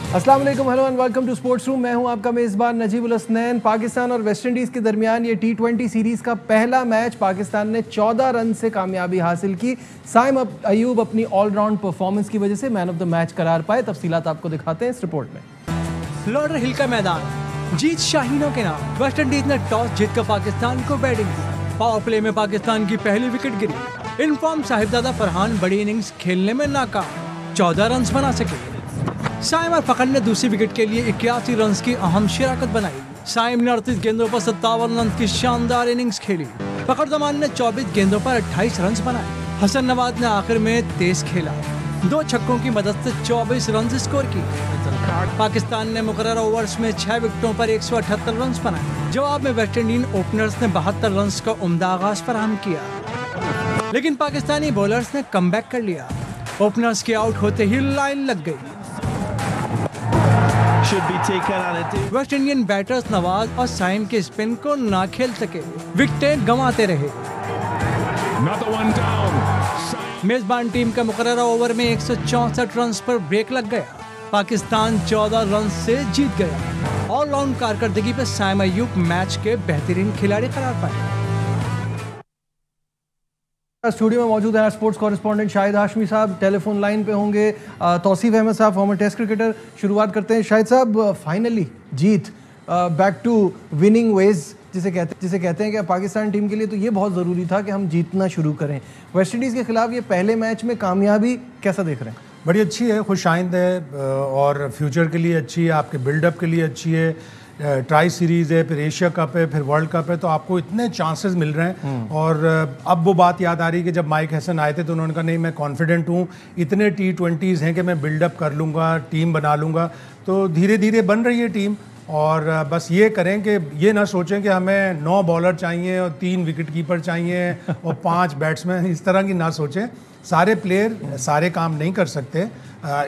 अस्सलाम वालेकुम, hello and welcome to sports room. मैं हूं आपका मेज़बान नजीबुल हसनैन। पाकिस्तान और वेस्ट इंडीज़ के दरमियान ये T20 सीरीज़ का पहला मैच पाकिस्तान ने 14 रन से कामयाबी हासिल की। साइम अयूब अपनी ऑलराउंड परफॉर्मेंस की वजह से मैन ऑफ द मैच करार पाए। तफसीलात आपको दिखाते हैं इस रिपोर्ट में। लॉर्डर हिल का मैदान, जीत शाहीनों के नाम। वेस्ट इंडीज ने टॉस जीतकर पाकिस्तान को बैटिंग की। पावर प्ले में पाकिस्तान की पहली विकेट गिरी। इनफॉर्म साहिबजादा फरहान बड़ी इनिंग्स खेलने में नाकाम, 14 रन बना सके। साइम और फखर ने दूसरी विकेट के लिए 81 रन की अहम शिराकत बनाई। साइम ने 38 गेंदों पर 57 रन की शानदार इनिंग्स खेली। फखर जमान ने 24 गेंदों पर 28 रन बनाए। हसन नवाज ने आखिर में तेज खेला, 2 छक्कों की मदद से 24 रन स्कोर की। पाकिस्तान ने मुकर्रर ओवर्स में 6 विकेटों पर 178 रन बनाए। जवाब में वेस्ट इंडीज ओपनर्स ने 72 रन का उम्दा आगाज फराहम किया, लेकिन पाकिस्तानी बॉलर्स ने कमबैक कर लिया। ओपनर्स के आउट होते ही लाइन लग गई। वेस्ट इंडियन बैटर्स नवाज और साइम के स्पिन को ना खेल सके, विकेटें गंवाते रहे। मेजबान टीम का मुकर्रर ओवर में 164 रन पर ब्रेक लग गया। पाकिस्तान 14 रन से जीत गया। ऑलराउंड कारकर्दगी पर साइम अयूब मैच के बेहतरीन खिलाड़ी करार पाए। स्टूडियो में मौजूद है स्पोर्ट्स कॉरेस्पॉन्डेंट शाहिद हाशमी साहब, टेलीफोन लाइन पे होंगे तौसीफ अहमद साहब, फॉर्मर टेस्ट क्रिकेटर। शुरुआत करते हैं शाहिद साहब, फाइनली जीत, बैक टू विनिंग वेज जिसे कहते हैं कि पाकिस्तान टीम के लिए तो ये बहुत ज़रूरी था कि हम जीतना शुरू करें। वेस्ट इंडीज़ के खिलाफ ये पहले मैच में कामयाबी कैसा देख रहे हैं? बड़ी अच्छी है, खुशाइंद है और फ्यूचर के लिए अच्छी है, आपके बिल्डअप के लिए अच्छी है। ट्राई सीरीज़ है, फिर एशिया कप है, फिर वर्ल्ड कप है, तो आपको इतने चांसेस मिल रहे हैं। और अब वो बात याद आ रही है कि जब माइक हैसन आए थे तो उन्होंने कहा नहीं मैं कॉन्फिडेंट हूँ, इतने T20s हैं कि मैं बिल्डअप कर लूँगा, टीम बना लूँगा। तो धीरे धीरे बन रही है टीम। और बस ये करें कि ये ना सोचें कि हमें 9 बॉलर चाहिए और 3 विकेट कीपर चाहिए और 5 बैट्समैन, इस तरह की ना सोचें। सारे प्लेयर सारे काम नहीं कर सकते।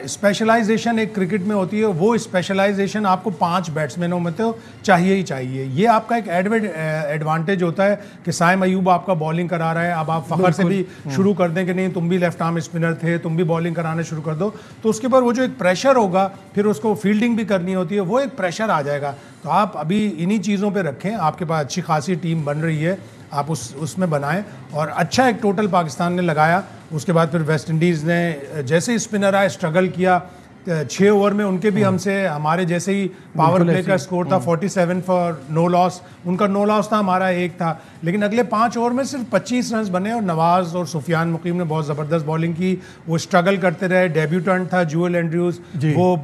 स्पेशलाइजेशन एक क्रिकेट में होती है, वो स्पेशलाइजेशन आपको 5 बैट्समैनों में तो चाहिए ही चाहिए। ये आपका एक एडवांटेज होता है कि साइम अयूब आपका बॉलिंग करा रहा है। अब आप फखर से भी शुरू कर दें कि नहीं तुम भी लेफ्ट आर्म स्पिनर थे, तुम भी बॉलिंग कराना शुरू कर दो, तो उसके बाद वो जो एक प्रेशर होगा, फिर उसको फील्डिंग भी करनी होती है, वो एक प्रेशर आ जाएगा। तो आप अभी इन्हीं चीज़ों पर रखें, आपके पास अच्छी खासी टीम बन रही है, आप उसमें बनाएं। और अच्छा एक टोटल पाकिस्तान ने लगाया। उसके बाद फिर वेस्ट इंडीज़ ने जैसे ही स्पिनर आए स्ट्रगल किया। 6 ओवर में उनके भी हमसे हमारे जैसे ही पावर प्ले का स्कोर था 47 फॉर नो लॉस। उनका नो लॉस था, हमारा 1 था। लेकिन अगले 5 ओवर में सिर्फ 25 रन बने और नवाज और सुफियान मुकीम ने बहुत ज़बरदस्त बॉलिंग की। वो स्ट्रगल करते रहे। डेब्यूटेंट था जूएल एंड्रयूज़, वो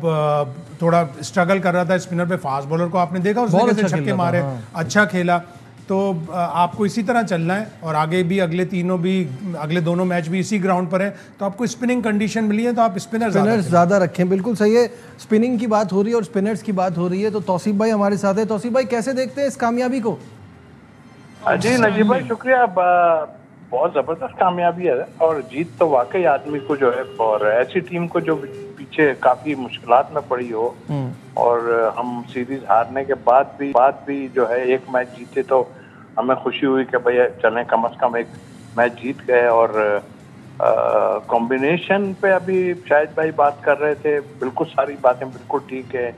थोड़ा स्ट्रगल कर रहा था स्पिनर पे। फास्ट बॉलर को आपने देखा उसने कैसे छक्के मारे, अच्छा खेला। तो आपको इसी तरह चलना है और आगे भी अगले दोनों मैच भी इसी ग्राउंड पर हैं। तो आपको स्पिनिंग कंडीशन मिली है तो आप स्पिनर्स ज़्यादा रखें। बिल्कुल सही है, स्पिनिंग की बात हो रही है और स्पिनर्स की बात हो रही है। तो तौसीफ भाई हमारे साथ है। तौसीफ भाई कैसे देखते हैं इस कामयाबी को? जी नजीब भाई शुक्रिया, बहुत ज़बरदस्त कामयाबी है और जीत तो वाकई आदमी को जो है, और ऐसी टीम को जो पीछे काफ़ी मुश्किलात में पड़ी हो और हम सीरीज हारने के बाद भी जो है एक मैच जीते, तो हमें खुशी हुई कि भैया चलें कम से कम एक मैच जीत गए। और कॉम्बिनेशन पे अभी शाहिद भाई बात कर रहे थे, बिल्कुल सारी बातें बिल्कुल ठीक है।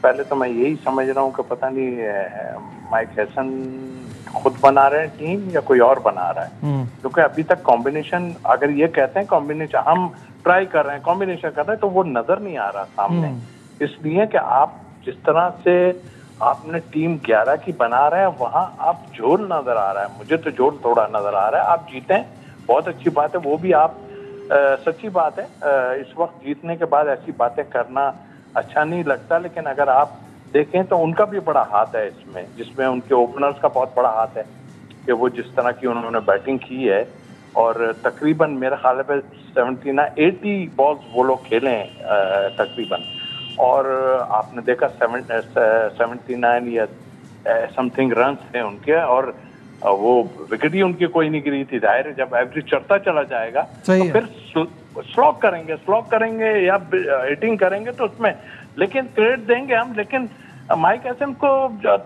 पहले तो मैं यही समझ रहा हूँ कि पता नहीं माइक हैसन खुद बना रहे हैं टीम या कोई और बना रहा है, क्योंकि अभी तक कॉम्बिनेशन, अगर ये कहते हैं कॉम्बिनेशन हम ट्राई कर रहे हैं, कॉम्बिनेशन कर रहे हैं, तो वो नजर नहीं आ रहा सामने। इसलिए कि आप जिस तरह से आपने टीम 11 की बना रहे हैं, वहां आप जोर नजर आ रहा है, मुझे तो जोर थोड़ा नजर आ रहा है। आप जीते, बहुत अच्छी बात है, वो भी आप सच्ची बात है। इस वक्त जीतने के बाद ऐसी बातें करना अच्छा नहीं लगता, लेकिन अगर आप देखें तो उनका भी बड़ा हाथ है इसमें, जिसमें उनके ओपनर्स का बहुत बड़ा हाथ है कि वो जिस तरह की उन्होंने बैटिंग की है। और तकरीबन मेरे ख्याल पे 80 बॉल्स वो लोग खेले हैं तकरीबन, और आपने देखा 79 या समथिंग रन थे उनके, और वो विकेट ही उनकी कोई नहीं गिरी थी। जाहिर है जब एवरेज चढ़ता चला जाएगा तो फिर स्लॉग करेंगे या हिटिंग करेंगे तो उसमें, लेकिन क्रेडिट देंगे हम। लेकिन माइक हैसन को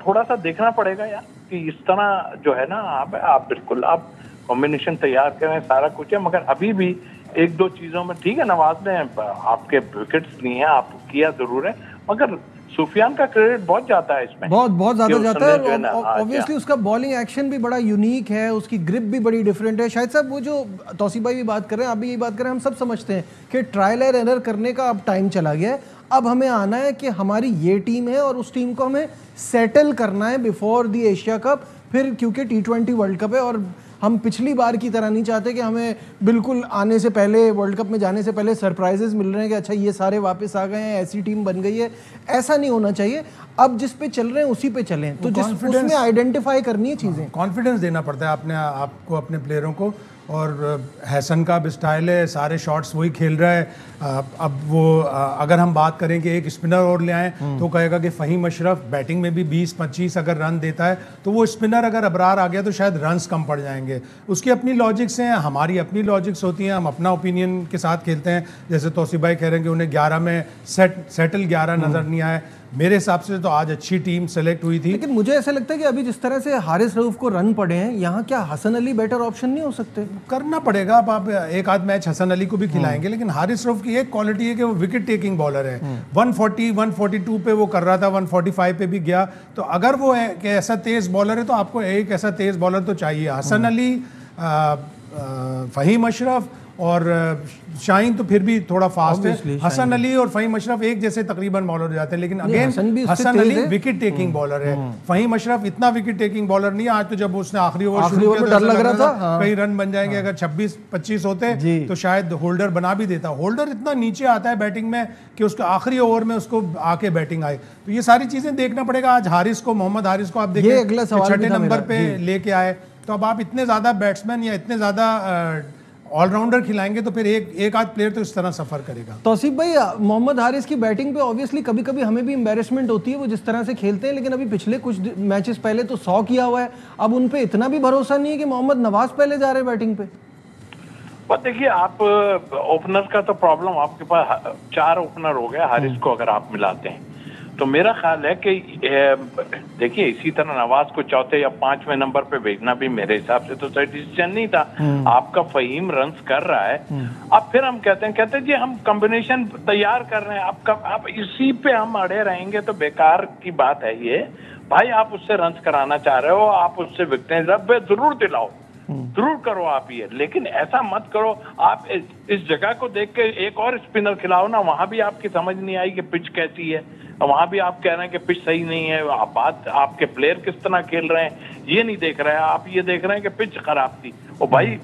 थोड़ा सा देखना पड़ेगा यार कि इस तरह जो है ना, आप बिल्कुल आप कॉम्बिनेशन तैयार करें, सारा कुछ है, मगर अभी भी एक दो चीजों में ठीक है, नवाज ने आपके विकेट्स लिए हैं, आप किया जरूर है, मगर सुफियान का क्रेडिट बहुत जाता है इसमें, बहुत ज्यादा जाता है। और ऑब्वियसली उसका बॉलिंग एक्शन भी बड़ा यूनिक है, उसकी ग्रिप भी बड़ी डिफरेंट है। शायद साहब वो जो तौसीफ भाई भी बात कर रहे हैं, आप भी यही बात कर रहे हैं, हम सब समझते हैं कि ट्रायल एंड एरर करने का अब टाइम चला गया है। अब हमें आना है कि हमारी ये टीम है और उस टीम को हमें सेटल करना है बिफोर द एशिया कप, फिर क्योंकि T20 वर्ल्ड कप है और हम पिछली बार की तरह नहीं चाहते कि हमें बिल्कुल आने से पहले, वर्ल्ड कप में जाने से पहले सरप्राइजेस मिल रहे हैं कि अच्छा ये सारे वापस आ गए हैं, ऐसी टीम बन गई है। ऐसा नहीं होना चाहिए। अब जिस पे चल रहे हैं उसी पे चलें, तो जिस उसमें आइडेंटिफाई करनी है चीज़ें। कॉन्फिडेंस देना पड़ता है अपने आपको, अपने प्लेयरों को। और हैसन का अब स्टाइल है, सारे शॉट्स वही खेल रहा है। अब वो अगर हम बात करें कि एक स्पिनर और ले आए तो कहेगा कि फ़हीम अशरफ बैटिंग में भी 20-25 अगर रन देता है, तो वो स्पिनर अगर अबरार आ गया तो शायद रन्स कम पड़ जाएंगे। उसकी अपनी लॉजिक्स हैं, हमारी अपनी लॉजिक्स होती हैं, हम अपना ओपिनियन के साथ खेलते हैं। जैसे तौसीफ भाई कह रहे हैं कि उन्हें 11 में सेटल 11 नज़र नहीं आए। मेरे हिसाब से तो आज अच्छी टीम सेलेक्ट हुई थी। लेकिन मुझे ऐसा लगता है कि अभी जिस तरह से हारिस रऊफ को रन पड़े हैं, यहाँ क्या हसन अली बेटर ऑप्शन नहीं हो सकते? करना पड़ेगा। अब आप एक आध मैच हसन अली को भी खिलाएंगे, लेकिन हारिस रऊफ की एक क्वालिटी है कि वो विकेट टेकिंग बॉलर है। 140 142 पे वो कर रहा था, 145 पे भी गया। तो अगर वो ऐसा तेज बॉलर है तो आपको एक ऐसा तेज बॉलर तो चाहिए। हसन अली, फ़हीम अशरफ और शाहीन तो फिर भी थोड़ा फास्ट है। हसन अली और फ़हीम अशरफ एक जैसे तकरीबन बॉलर हो जाते हैं, लेकिन again Hasan Ali wicket taking bowler है। फ़हीम अशरफ इतना विकेट टेकिंग बॉलर नहीं है। आज तो जब उसने आखिरी ओवर शुरू किया डर लग रहा था कई रन बन जाएंगे। अगर 26-25 होते तो शायद होल्डर बना भी देता। होल्डर इतना नीचे आता है बैटिंग में कि उसके आखिरी ओवर में उसको आके बैटिंग आए। तो ये सारी चीजें देखना पड़ेगा। आज हारिस को, मोहम्मद हारिस को आप देखिए छठे नंबर पे लेके आए, तो अब आप इतने ज्यादा बैट्समैन या इतने ज्यादा ऑलराउंडर खिलाएंगे तो फिर एक आध प्लेयर तो इस तरह सफर करेगा। तौसीफ भाई, मोहम्मद हारिस की बैटिंग पे ऑब्वियसली कभी कभी हमें भी एम्बैरेसमेंट होती है वो जिस तरह से खेलते हैं, लेकिन अभी पिछले कुछ मैचेस पहले तो 100 किया हुआ है। अब उन पे इतना भी भरोसा नहीं है कि मोहम्मद नवाज पहले जा रहे हैं बैटिंग पे। पर देखिए, आप ओपनर का तो प्रॉब्लम, आपके पास 4 ओपनर हो गया हारिस को अगर आप मिलाते हैं, तो मेरा ख्याल है कि देखिए इसी तरह नवाज को चौथे या 5वें नंबर पे भेजना भी मेरे हिसाब से तो सही डिसीजन नहीं था। आपका फ़हीम रन्स कर रहा है, अब फिर हम कहते हैं जी हम कॉम्बिनेशन तैयार कर रहे हैं, आप इसी पे हम अड़े रहेंगे तो बेकार की बात है ये। भाई आप उससे रन्स कराना चाह रहे हो, आप उससे विकेटें जरूर दिलाओ, जरूर करो आप ये, लेकिन ऐसा मत करो। आप इस जगह को देख के एक और स्पिनर खिलाओ ना, वहां भी आपकी समझ नहीं आई कि पिच कैसी है, वहां भी आप कह रहे हैं कि पिच सही नहीं है। बात आपके प्लेयर किस तरह खेल रहे हैं ये नहीं देख रहे हैं, आप ये देख रहे हैं कि पिच खराब थी। और भाई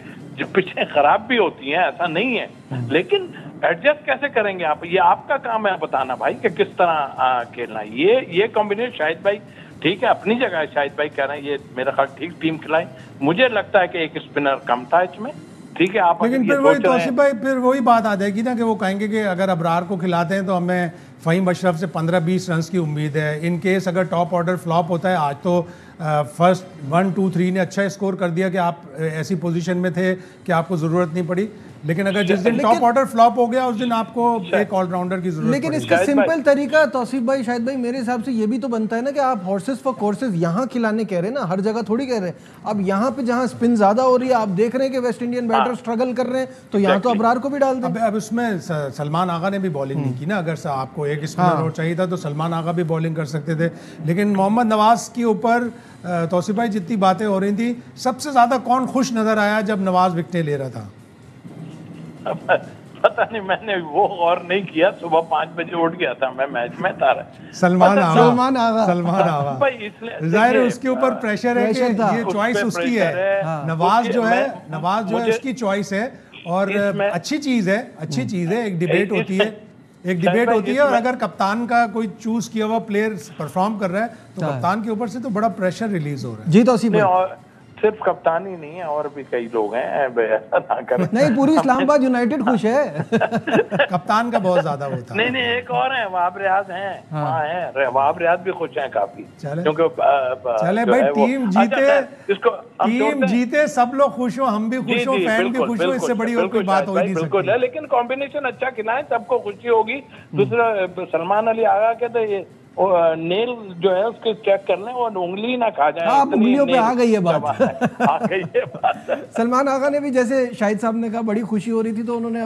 पिचें खराब भी होती हैं, ऐसा नहीं है, लेकिन एडजस्ट कैसे करेंगे आप, ये आपका काम है बताना भाई कि किस तरह खेलना है। ये कॉम्बिनेशन शाहिद भाई ठीक है, अपनी जगह शाहिद भाई कह रहे हैं ये मेरा ख्याल ठीक टीम खिलाई। मुझे लगता है कि एक स्पिनर कम था इसमें, ठीक है। आप लेकिन फिर वही तौसीफ भाई, फिर वही बात आ जाएगी ना कि वो कहेंगे कि अगर अबरार को खिलाते हैं तो हमें फ़हीम अशरफ से 15-20 रन की उम्मीद है। इन केस अगर टॉप ऑर्डर फ्लॉप होता है, आज तो फर्स्ट 1 2 3 ने अच्छा स्कोर कर दिया कि आप ऐसी पोजीशन में थे कि आपको ज़रूरत नहीं पड़ी, लेकिन अगर जिस दिन टॉप ऑर्डर फ्लॉप हो गया उस दिन आपको एक ऑलराउंडर की जरूरत। लेकिन इसका सिंपल तरीका तौसीफ भाई, शायद भाई, मेरे हिसाब से ये भी तो बनता है ना कि आप हॉर्सेस फॉर कोर्सेज यहाँ खिलाने कह रहे हैं ना, हर जगह थोड़ी कह रहे हैं। अब यहाँ पे जहाँ स्पिन ज्यादा हो रही है, आप देख रहे हैं कि वेस्ट इंडियन बैटर स्ट्रगल कर रहे हैं, तो यहाँ तो अबरार को भी डाल दें। अब उसमें सलमान आगा ने भी बॉलिंग नहीं की ना, अगर आपको एक स्पिनर और चाहिए था तो सलमान आगा भी बॉलिंग कर सकते थे। लेकिन मोहम्मद नवाज के ऊपर तौसीफ भाई जितनी बातें हो रही थी, सबसे ज्यादा कौन खुश नजर आया जब नवाज विकेटें ले रहा था? पता नहीं, मैंने वो गौर नहीं किया। सुबह 5 बजे उठ गया था मैं, मैच में था। सलमान आगा भाई, इसलिए जाहिर है उसके ऊपर प्रेशर है कि ये चॉइस उसकी है। नवाज जो है उसकी चॉइस है और अच्छी चीज है। एक डिबेट होती है और अगर कप्तान का कोई चूज किया हुआ प्लेयर परफॉर्म कर रहा है तो कप्तान के ऊपर से तो बड़ा प्रेशर रिलीज हो रहा है। जी तौसीफ भाई, सिर्फ कप्तान ही नहीं है, और भी कई लोग हैं, ऐसा ना करें। नहीं, पूरी इस्लामाबाद यूनाइटेड खुश है। कप्तान का बहुत ज्यादा होता है। नहीं, एक और है, वहाब रियाज हैं, वहाँ हैं, वहाब रियाज भी खुश हैं काफी, क्योंकि चले भाई टीम जीते सब लोग खुश हो, हम भी खुश हो, फैन भी खुश हो, इससे बड़ी और कोई बात हो नहीं सकती। बिल्कुल है, लेकिन कॉम्बिनेशन अच्छा खिलाएं, सबको खुशी होगी। दूसरा सलमान अली आगा के तो ये नेल जो है उसके चेक कर लें और उंगली ना खा जाए। आप उंगलियों पे आ गई है बात। आ गई है बात। सलमान आगा ने भी, जैसे शाहिद साहब ने कहा, बड़ी खुशी हो रही थी, तो उन्होंने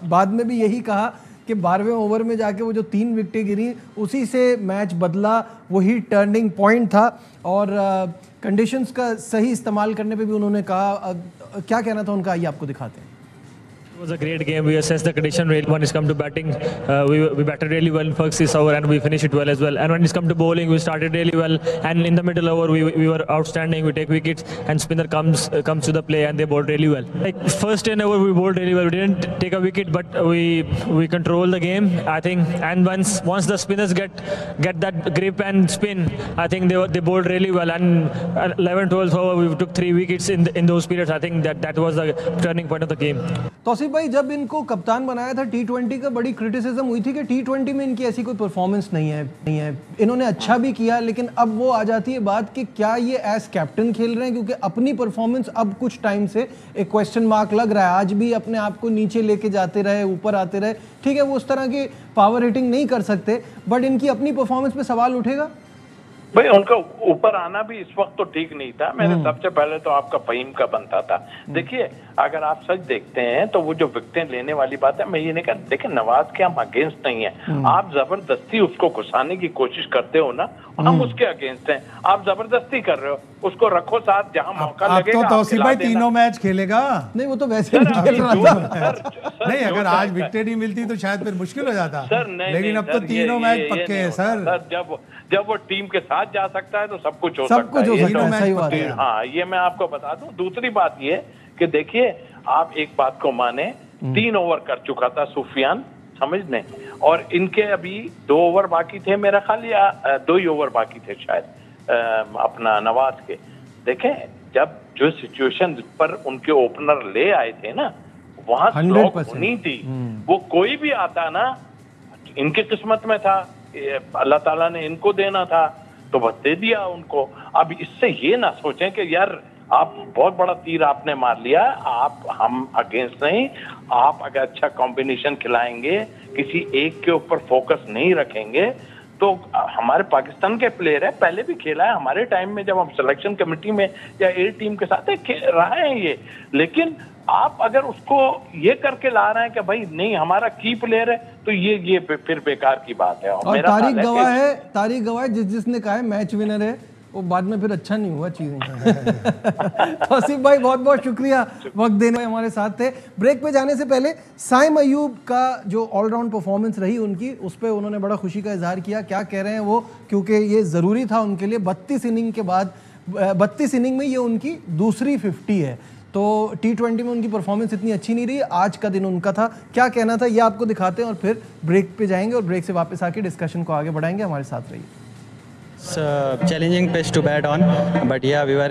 बाद में भी यही कहा कि 12वें ओवर में जाके वो जो 3 विकेटें गिरी, उसी से मैच बदला, वही टर्निंग पॉइंट था। और कंडीशंस का सही इस्तेमाल करने पे भी उन्होंने कहा। क्या कहना था उनका, आइए आपको दिखाते हैं। It was a great game. We assessed the condition really. When it's come to batting, we batted really well first this over and we finished it well as well. And when it's come to bowling, we started really well. And in the middle over, we were outstanding. We take wickets and spinner comes to the play and they bowled really well. Like first 10 over, we bowled really well. We didn't take a wicket, but we controlled the game, I think. And once the spinners get that grip and spin, I think they bowled really well. And 11, 12 over, we took 3 wickets in those periods. I think that was the turning point of the game. Tausif भाई, जब इनको कप्तान बनाया था T20 का, बड़ी criticism हुई थी कि T20 में इनकी ऐसी कोई परफॉर्मेंस नहीं है। इन्होंने अच्छा भी किया, लेकिन अब वो आ जाती है बात कि क्या ये एज कैप्टन खेल रहे हैं, क्योंकि अपनी परफॉर्मेंस अब कुछ टाइम से एक क्वेश्चन मार्क लग रहा है। आज भी अपने आप को नीचे लेके जाते रहे, ऊपर आते रहे, ठीक है, वो उस तरह की पावर हिटिंग नहीं कर सकते, बट इनकी अपनी परफॉर्मेंस पे सवाल उठेगा। भाई उनका ऊपर आना भी इस वक्त तो ठीक नहीं था। मैंने सबसे पहले तो आपका फहीम का बनता था। देखिए, अगर आप सच देखते हैं तो वो जो विकेटें लेने वाली बात है, मैं ये नहीं कहता, देखिए नवाज के हम अगेंस्ट नहीं है। आप जबरदस्ती उसको घुसाने की कोशिश करते हो ना, हम उसके अगेंस्ट हैं। आप जबरदस्ती कर रहे हो, उसको रखो साथ, जहां मौका लगेगा। तो तौसीफ भाई तीनों मैच खेलेगा? नहीं, वो तो वैसे नहीं खेल रहा था। नहीं, अगर आज विकेट ही मिलती तो शायद फिर मुश्किल हो जाता सर। लेकिन अब तो तीनों मैच पक्के हैं सर। जब वो टीम के साथ जा सकता है तो सब कुछ हो सकता है। हाँ, ये मैं आपको बता दूं। दूसरी बात ये कि देखिए, आप एक बात को माने, 3 ओवर कर चुका था सुफियान, समझने, और इनके अभी 2 ओवर बाकी थे मेरा ख्याल, या 2 ही ओवर बाकी थे शायद अपना नवाज के। देखें, जब जो सिचुएशन पर उनके ओपनर ले आए थे ना, वहां स्ट्रोक होनी थी। वो कोई भी आता ना, इनकी किस्मत में था, अल्लाह ताला ने इनको देना था तो बस दे दिया उनको। अब इससे ये ना सोचें कि यार आप बहुत बड़ा तीर आपने मार लिया। हम अगेंस्ट नहीं, आप अगर अच्छा कॉम्बिनेशन खिलाएंगे, किसी एक के ऊपर फोकस नहीं रखेंगे, तो हमारे पाकिस्तान के प्लेयर है, पहले भी खेला है हमारे टाइम में, जब हम सिलेक्शन कमेटी में या ए टीम के साथ रहे हैं ये। लेकिन आप अगर उसको ये करके ला रहे हैं कि भाई नहीं हमारा की प्लेयर है, तो ये फिर बेकार की बात है। और तारीख गवाह है जिसने कहा है मैच विनर है, वो बाद में फिर अच्छा नहीं हुआ चीजें। तौसीफ भाई, बहुत बहुत शुक्रिया वक्त देने हमारे साथ थे। ब्रेक पे जाने से पहले साइम अयूब का जो ऑलराउंड परफॉर्मेंस रही उनकी, उस पर उन्होंने बड़ा खुशी का इजहार किया। क्या कह रहे हैं वो, क्योंकि ये ज़रूरी था उनके लिए। 32 इनिंग के बाद 32 इनिंग में ये उनकी दूसरी 50 है, तो T20 में उनकी परफॉर्मेंस इतनी अच्छी नहीं रही। आज का दिन उनका था। क्या कहना था ये आपको दिखाते हैं और फिर ब्रेक पे जाएंगे, और ब्रेक से वापस आके डिस्कशन को आगे बढ़ाएंगे। हमारे साथ रहिए। It's a challenging pitch to bat on, but yeah, we were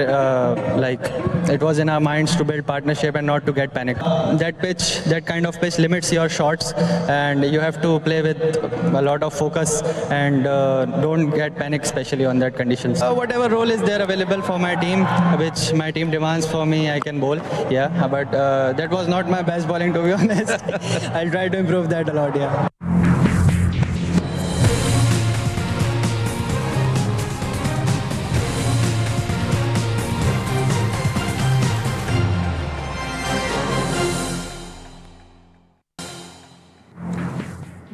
it was in our minds to build partnership and not to get panicked. That kind of pitch limits your shots, and you have to play with a lot of focus and don't get panicked, especially on that conditions. Whatever role is there available for my team, which my team demands for me, I can bowl. Yeah, but that was not my best bowling, to be honest. I'll try to improve that a lot. Yeah.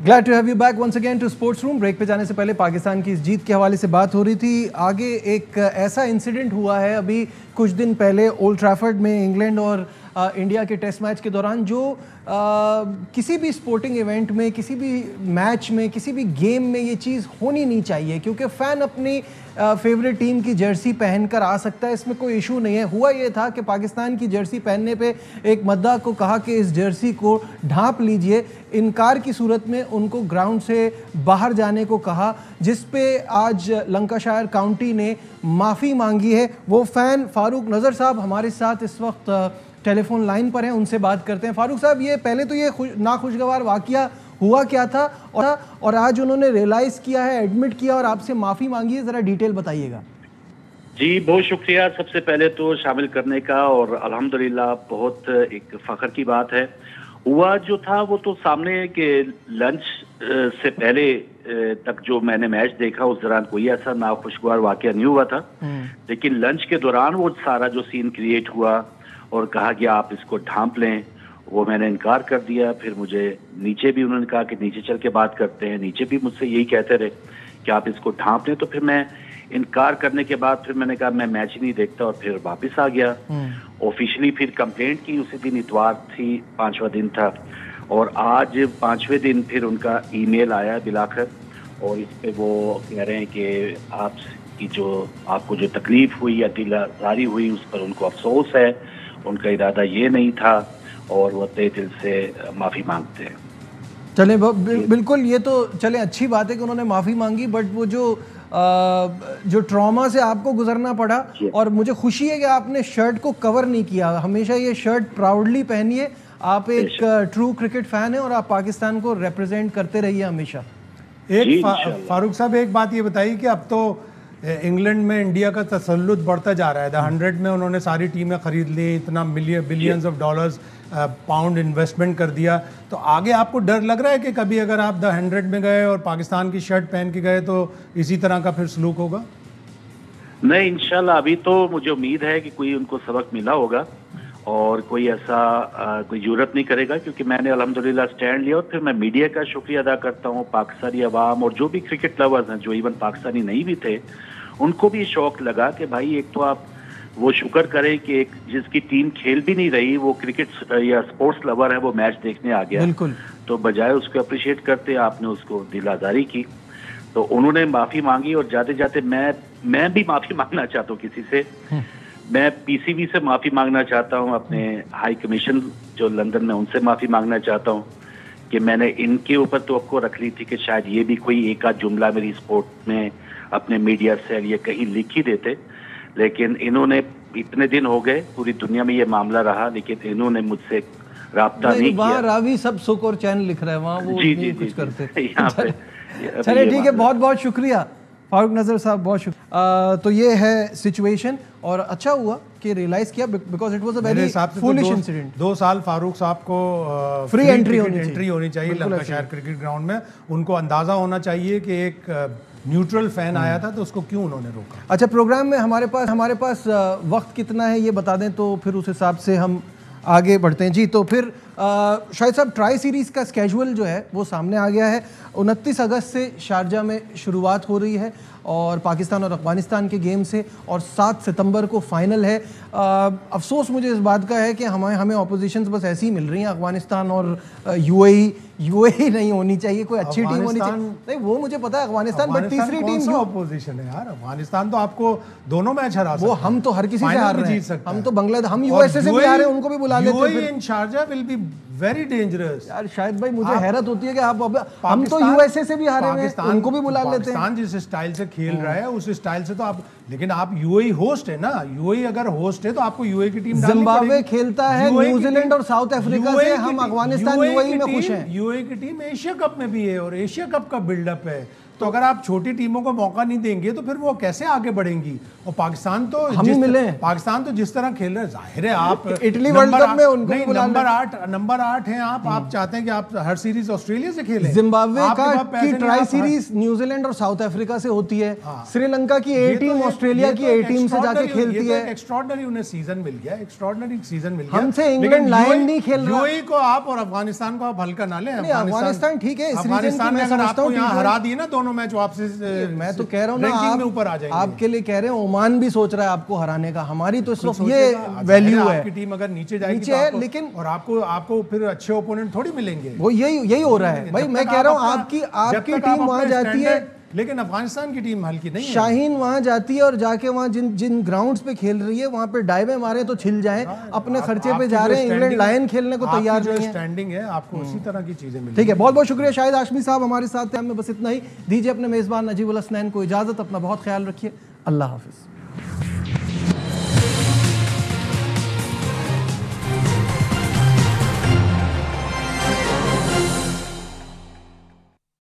Glad to have you back once again to sports room. Break पे जाने से पहले पाकिस्तान की इस जीत के हवाले से बात हो रही थी। आगे एक ऐसा इंसिडेंट हुआ है अभी कुछ दिन पहले ओल्ड ट्रैफर्ड में इंग्लैंड और इंडिया के टेस्ट मैच के दौरान, जो किसी भी स्पोर्टिंग इवेंट में, किसी भी मैच में, किसी भी गेम में ये चीज़ होनी नहीं चाहिए, क्योंकि फ़ैन अपनी फेवरेट टीम की जर्सी पहनकर आ सकता है, इसमें कोई इशू नहीं है। हुआ ये था कि पाकिस्तान की जर्सी पहनने पे एक मद्दा को कहा कि इस जर्सी को ढांप लीजिए। इनकार की सूरत में उनको ग्राउंड से बाहर जाने को कहा, जिस पे आज लंकाशायर काउंटी ने माफ़ी मांगी है। वो फ़ैन फारूक नज़र साहब हमारे साथ इस वक्त टेलीफोन लाइन पर हैं, उनसे बात करते हैं। फारूक साहब, ये पहले तो ये नाखुशगवार वाकया हुआ क्या था, और आज उन्होंने रियलाइज़ किया है, एडमिट किया और आपसे माफ़ी मांगी है, ज़रा डिटेल बताइएगा। जी, बहुत शुक्रिया सबसे पहले तो शामिल करने का, और अल्हम्दुलिल्लाह बहुत एक फ़ख्र की बात है। हुआ जो था वो तो सामने के लंच से पहले तक जो मैंने मैच देखा उस दौरान कोई ऐसा नाखुशगवार वाकया नहीं हुआ था, लेकिन लंच के दौरान वो सारा जो सीन क्रिएट हुआ और कहा कि आप इसको ढांप लें, वो मैंने इनकार कर दिया। फिर मुझे नीचे भी उन्होंने कहा कि नीचे चल के बात करते हैं, नीचे भी मुझसे यही कहते रहे कि आप इसको ढांप लें। तो फिर मैं इनकार करने के बाद फिर मैंने कहा मैं मैच ही नहीं देखता और फिर वापस आ गया। ऑफिशियली फिर कंप्लेंट की, उसी दिन इतवार थी, 5वां दिन था, और आज 5वें दिन फिर उनका ईमेल आया बिलाकर, और इस पे वो कह रहे हैं कि आपकी जो आपको जो तकलीफ हुई या दिलदारी हुई उस पर उनको अफसोस है, उनका इरादा ये नहीं था और वो तहे दिल से माफ़ी मांगते हैं। चले बिल्कुल, ये तो चले अच्छी बात है कि उन्होंने माफ़ी मांगी, बट वो जो ट्रॉमा से आपको गुजरना पड़ा, और मुझे खुशी है कि आपने शर्ट को कवर नहीं किया। हमेशा ये शर्ट प्राउडली पहनिए, आप एक ट्रू क्रिकेट फैन है और आप पाकिस्तान को रिप्रेजेंट करते रहिए हमेशा। एक फारूक साहब एक बात ये बताइए कि अब तो इंग्लैंड में इंडिया का तसल्लुत बढ़ता जा रहा है। द 100 में उन्होंने सारी टीमें खरीद ली, इतना billions of dollars pound investment कर दिया, तो आगे आपको डर लग रहा है कि कभी अगर आप द 100 में गए और पाकिस्तान की शर्ट पहन के गए तो इसी तरह का फिर सलूक होगा? नहीं, इंशाल्लाह अभी तो मुझे उम्मीद है कि कोई उनको सबक मिला होगा और कोई ऐसा कोई जरूरत नहीं करेगा, क्योंकि मैंने अल्हम्दुलिल्लाह स्टैंड लिया। और फिर मैं मीडिया का शुक्रिया अदा करता हूँ, पाकिस्तानी अवाम और जो भी क्रिकेट लवर्स हैं, जो इवन पाकिस्तानी नहीं भी थे, उनको भी शौक लगा कि भाई एक तो आप वो शुक्र करें कि एक जिसकी टीम खेल भी नहीं रही वो क्रिकेट या स्पोर्ट्स लवर है वो मैच देखने आ गया। बिल्कुल। तो बजाय उसको अप्रिशिएट करते आपने उसको दिल आज़ारी की। तो उन्होंने माफ़ी मांगी और जाते जाते मैं भी माफ़ी मांगना चाहता हूँ किसी से। मैं पीसीबी से माफ़ी मांगना चाहता हूँ, अपने हाई कमीशन जो लंदन में उनसे माफ़ी मांगना चाहता हूँ कि मैंने इनके ऊपर तवक्को रख ली थी कि शायद ये भी कोई एक आध जुमला मेरी स्पोर्ट में अपने मीडिया से ये कहीं लिख ही देते, लेकिन इन्होंने इतने दिन हो गए, पूरी दुनिया में ये मामला रहा, लेकिन इन्होंने मुझसे राब्ता नहीं किया। वहाँ रावी सब सुख और चैन लिख रहे हैं, वहाँ वो जी कुछ करते। यहाँ पे चलिए ठीक है, बहुत बहुत शुक्रिया फारूक नज़र साहब, बहुत शुक्रिया। तो ये है सिचुएशन, और अच्छा हुआ कि रियलाइज किया, because it was a very foolish incident. 2 साल फारूक साहब को फ्री एंट्री होनी चाहिए लंकाशायर क्रिकेट ग्राउंड में। उनको अंदाजा होना चाहिए कि एक न्यूट्रल फैन आया था तो उसको क्यों उन्होंने रोका। अच्छा, प्रोग्राम में हमारे पास वक्त कितना है ये बता दें तो फिर उस हिसाब से हम आगे बढ़ते हैं। जी, तो फिर शाहिद साहब, ट्राई सीरीज़ का स्केजुअल जो है वो सामने आ गया है। 29 अगस्त से शारजा में शुरुआत हो रही है और पाकिस्तान और अफगानिस्तान के गेम से, और 7 सितंबर को फाइनल है। अफसोस मुझे इस बात का है कि हमें ऑपोजिशंस बस ऐसी ही मिल रही हैं, अफगानिस्तान और यूएई नहीं होनी चाहिए, कोई अच्छी टीम होनी चाहिए। नहीं, वो मुझे पता है अफगानिस्तान, बट तीसरी टीम क्यों? ऑपोजिशन है यार, अफगानिस्तान तो आपको दोनों मैच हरा सकते हैं। वो हम तो हर किसी से हार रहे हैं, हम तो बांग्लादेश, हम यूएसए से भी हारे, उनको भी बुला लेते हैं। In Sharjah will be very dangerous. यार शायद भाई, मुझे हैरत होती है कि हम तो यूएसए से भी हारे हैं, उनको भी बुला लेते हैं। पाकिस्तान जिस स्टाइल से खेल रहा है उस स्टाइल से तो आप, लेकिन आप यूएई होस्ट है ना, यूएई अगर होस्ट है तो आपको यूएई की टीम डालनी पड़ेगी। जिम्बाब्वे खेलता है न्यूजीलैंड और साउथ अफ्रीका से, हम अफगानिस्तान यूएई में खुश हैं। यूएई की टीम एशिया कप में भी है और एशिया कप का बिल्डअप है, तो अगर आप छोटी टीमों को मौका नहीं देंगे तो फिर वो कैसे आगे बढ़ेंगी। और पाकिस्तान तो हम ही मिले, पाकिस्तान तो जिस तरह खेल रहे हैं, जाहिर है आप इटली वर्ल्ड कप में उनको नहीं, नंबर 8 हैं आप चाहते हैं कि आप हर सीरीज ऑस्ट्रेलिया से खेलें। जिम्बाब्वे की ट्राई सीरीज न्यूजीलैंड और साउथ अफ्रीका से होती है। श्रीलंका की ए टीम ऑस्ट्रेलिया की ए टीम से जाके खेलती है। एक्स्ट्राऑर्डिनरी उन्हें सीजन मिल गया, एक्स्ट्राऑर्डिनरी सीजन मिल गया। हमसे इंग्लैंड लायन नहीं खेल रहा। यूएई को आप और अफगानिस्तान को आप हल्का ना लें। अफगानिस्तान ठीक है, अफगानिस्तान ने अगर आपको यहाँ हरा दिए ना दोनों मैच वापसी, मैं तो कह रहा हूँ ना, आप ऊपर आ जाएंगे। आपके लिए कह रहे हैं, ओमान भी सोच रहा है आपको हराने का। हमारी तो इस वक्त ये वैल्यू है, आपकी टीम अगर नीचे जाएगी नीचे है, लेकिन और आपको फिर अच्छे ओपोनेंट थोड़ी मिलेंगे। वो यही हो रहा है भाई। मैं कह रहा हूँ आपकी टीम वहां जाती है, लेकिन अफगानिस्तान की टीम हल्की नहीं है। शाहीन वहां जाती है और जाके वहां जिन ग्राउंड्स पे खेल रही है वहां पे डाइवे मारे तो छिल जाएं, अपने खर्चे पे जा रहे हैं। इंग्लैंड लायन खेलने को तैयार नहीं है। स्टैंडिंग है, आपको उसी तरह की चीजें मिलेंगी। ठीक है, बहुत बहुत शुक्रिया शाहिद हाशमी साहब हमारे साथ हैं। हमें बस इतना ही दीजिए अपने मेजबान नजीबुल हसनैन को इजाजत। अपना बहुत ख्याल रखिए, अल्लाह हाफिज।